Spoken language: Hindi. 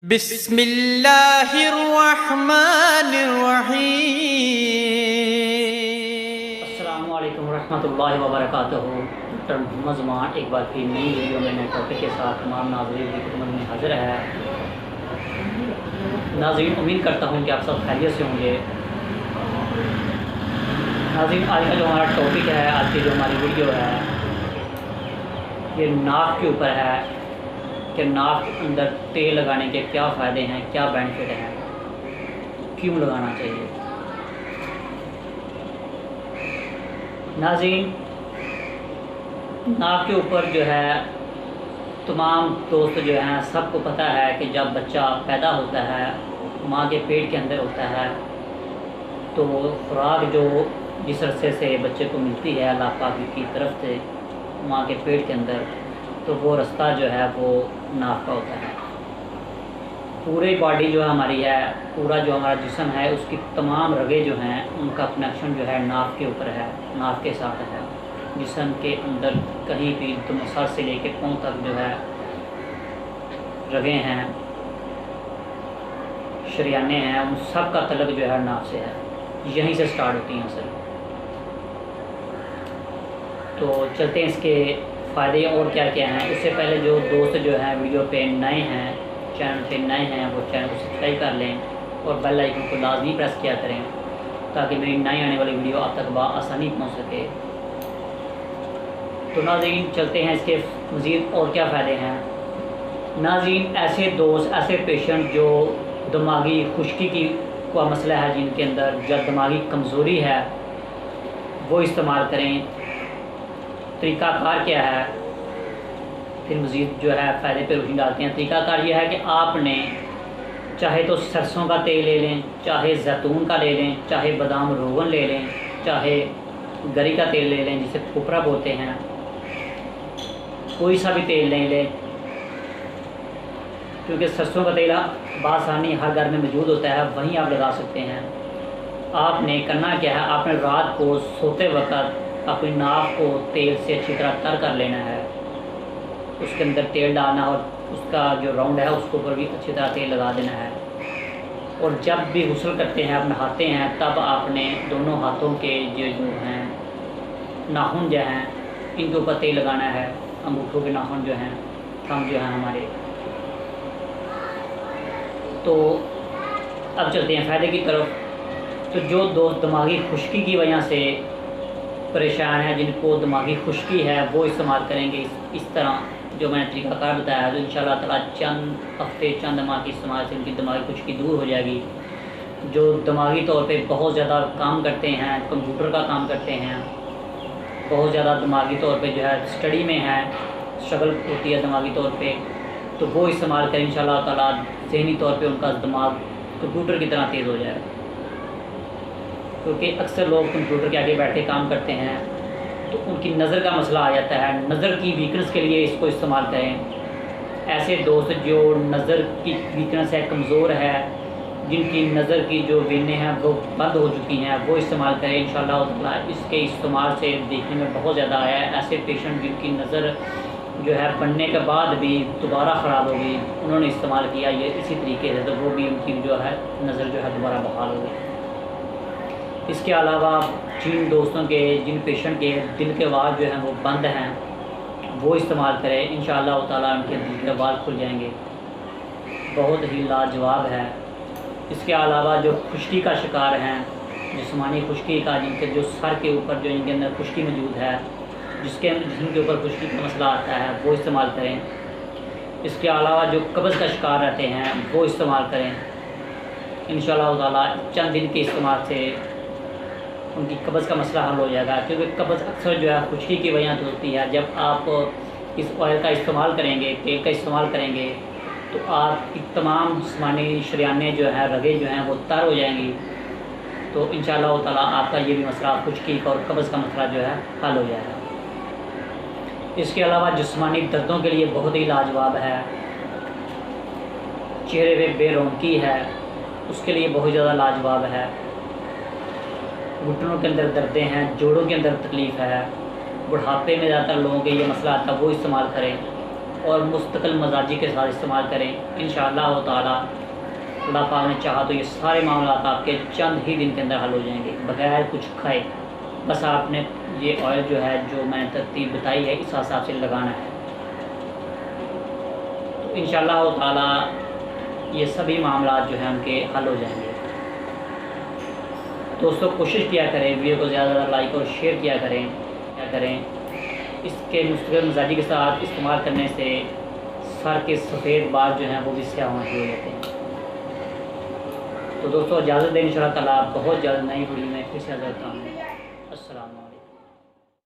बिस्मिल्लाहिर्रहमानिर्रहीम। अस्सलामुअलैकुम वरहमतुल्लाहि वबरकातुहू। डॉक्टर मोहम्मद ज़मान एक बार फिर नई वीडियो में नए टॉपिक के साथ तमाम नाज़रीन की खिदमत में हाज़िर है। नाज़रीन, उम्मीद करता हूँ कि आप सब खैरियत से होंगे। नाज़रीन, आज का जो हमारा टॉपिक है, आज की जो हमारी वीडियो है, ये नाक के ऊपर है कि नाक के अंदर तेल लगाने के क्या फ़ायदे हैं, क्या बेनिफिट हैं, क्यों लगाना चाहिए। नाज़रीन, नाक के ऊपर जो है तमाम दोस्त जो हैं सबको पता है कि जब बच्चा पैदा होता है, माँ के पेट के अंदर होता है, तो खुराक जो जिस अरसे से बच्चे को मिलती है अल्लाह पाक की तरफ से माँ के पेट के अंदर, तो वो रास्ता जो है वो नाक का होता है। पूरी बॉडी जो हमारी है, पूरा जो हमारा जिस्म है, उसकी तमाम रगें जो हैं उनका कनेक्शन जो है नाक के ऊपर है, नाक के साथ है। जिस्म के अंदर कहीं भी तुम सर से लेके पाँव तक जो है रगें हैं, शरियाने हैं, उन सब का तल्लुक़ जो है नाक से है, यहीं से स्टार्ट होती हैं सर। तो चलते हैं इसके फ़ायदे और क्या क्या हैं। उससे पहले जो दोस्त जो हैं वीडियो पे नए हैं, चैनल पे नए हैं, वो चैनल को सब्सक्राइब कर लें और बेल आइकन को लाजमी प्रेस किया करें ताकि मेरी नई आने वाली वीडियो आप तक आसानी पहुंच सके। तो नाज़रीन, चलते हैं इसके मज़ीद और क्या फ़ायदे हैं। नाज़रीन, ऐसे दोस्त, ऐसे पेशेंट जो दिमागी खुश्की की का मसला है, जिनके अंदर जब दिमागी कमज़ोरी है, वो इस्तेमाल करें। तरीक़ाकार क्या है, फिर मज़ीद जो है फ़ायदे पे रोशनी डालते हैं। तरीक़ाकार यह है कि आपने चाहे तो सरसों का तेल ले लें, चाहे जैतून का ले लें, चाहे बादाम रोगन ले लें, चाहे गरी का तेल ले लें जिसे फुपरा बोलते हैं, कोई सा भी तेल नहीं लें, क्योंकि सरसों का तेल बासानी हर घर में मौजूद होता है, वहीं आप लगा सकते हैं। आपने करना क्या है, आपने रात को सोते वक्त अपनी नाक को तेल से अच्छी तरह तर कर लेना है, उसके अंदर तेल डालना और उसका जो राउंड है उसके ऊपर भी अच्छी तरह तेल लगा देना है। और जब भी गुस्ल करते हैं, आप नहाते हैं, तब आपने दोनों हाथों के जो हैं नाखून जो हैं इनके ऊपर तेल लगाना है। अंगूठों के नाखून जो हैं, थंब जो हैं हमारे। तो अब चलते हैं फ़ायदे की तरफ। तो जो दोस्त दिमागी खुश्की की वजह से परेशान है, जिनको दिमागी खुश्की है, वो इस्तेमाल करेंगे इस तरह जो मैंने तरीक़ाकार बताया, तो इंशाअल्लाह ताला चंद हफ्ते, चंद माह के इस्तेमाल से उनकी दिमागी खुश्की दूर हो जाएगी। जो दिमागी तौर पे बहुत ज़्यादा काम करते हैं, कंप्यूटर का काम करते हैं, बहुत ज़्यादा दिमागी तौर पे जो है स्टडी में है, स्ट्रगल होती है दिमागी तौर पे, तो वो इस्तेमाल करें। इंशाअल्लाह ताला ज़हनी तौर पे उनका दिमाग कंप्यूटर की तरह तेज़ हो जाएगा। क्योंकि अक्सर लोग कंप्यूटर के आगे बैठ के काम करते हैं तो उनकी नज़र का मसला आ जाता है। नज़र की वीकनेस के लिए इसको इस्तेमाल करें। ऐसे दोस्त जो नज़र की वीकनेस है, कमज़ोर है, जिनकी नज़र की जो वेनें हैं वो बंद हो चुकी हैं, वो इस्तेमाल करें। इंशाअल्लाह ताला इसके इस्तेमाल से देखने में बहुत ज़्यादा आया है। ऐसे पेशेंट जिनकी नज़र जो है बनने के बाद भी दोबारा ख़राब हो गई, उन्होंने इस्तेमाल किया ये इसी तरीके से, तो वो भी उनकी जो है नज़र जो है दोबारा बहाल हो गई। इसके अलावा जिन दोस्तों के, जिन पेशेंट के दिल के वाल जो हैं वो बंद हैं, वो इस्तेमाल करें। इंशाअल्लाह ताला उनके दिल के वाल खुल जाएंगे। बहुत ही लाजवाब है। इसके अलावा जो खुश्की का शिकार हैं, जिस्मानी खुश्की का, जिनके जो सर के ऊपर जो इनके अंदर खुश्की मौजूद है, जिनके ऊपर खुश्की का मसला आता है, वो इस्तेमाल करें। इसके अलावा जो कब्ज़ का शिकार रहते हैं वो इस्तेमाल करें। इंशाअल्लाह ताला चंद दिन के इस्तेमाल से उनकी कब्ज़ का मसला हल हो जाएगा। क्योंकि कब्ज़ अक्सर जो है खुश्की की वजह से होती है। जब आप इस ऑयल का इस्तेमाल करेंगे, तेल का इस्तेमाल करेंगे, तो आपकी तमाम जिस्मानी शरियाने जो हैं, रगें जो हैं वो तर हो जाएंगी। तो इंशाअल्लाह ताला आपका ये भी मसला, खुश्की और कब्ज़ का मसला जो है हल हो जाएगा। इसके अलावा जिस्मानी दर्दों के लिए बहुत ही लाजवाब है। चेहरे पे बेरौनकी है, उसके लिए बहुत ज़्यादा लाजवाब है। घुटनों के अंदर दर्दें हैं, जोड़ों के अंदर तकलीफ़ है, बुढ़ापे में ज़्यादातर लोगों के ये मसला आता है, वो इस्तेमाल करें। और मुस्तकिल मजाजी के साथ इस्तेमाल करें। इंशाअल्लाह ताला अल्लाह पाक ने चाहा तो ये सारे मामला आपके चंद ही दिन के अंदर हल हो जाएंगे बगैर कुछ खाए। बस आपने ये ऑयल जो है जो मैंने तरतीब बताई है इस हिसाब से लगाना है, तो इंशाअल्लाह ताला ये सभी मामला जो हैं उनके हल हो जाएंगे। दोस्तों कोशिश किया करें वीडियो को ज़्यादा ज़्यादा लाइक और शेयर किया करें। इसके मुस्तकिल मजाजी के साथ इस्तेमाल करने से सर के सफ़ेद बाल जो हैं वो भी स्याह होना शुरू हो जाते हैं। तो दोस्तों इजाज़त दें, इंशाअल्लाह ताला बहुत जल्द नई वीडियो में फिर से हाज़िर होता हूँ। अस्सलाम।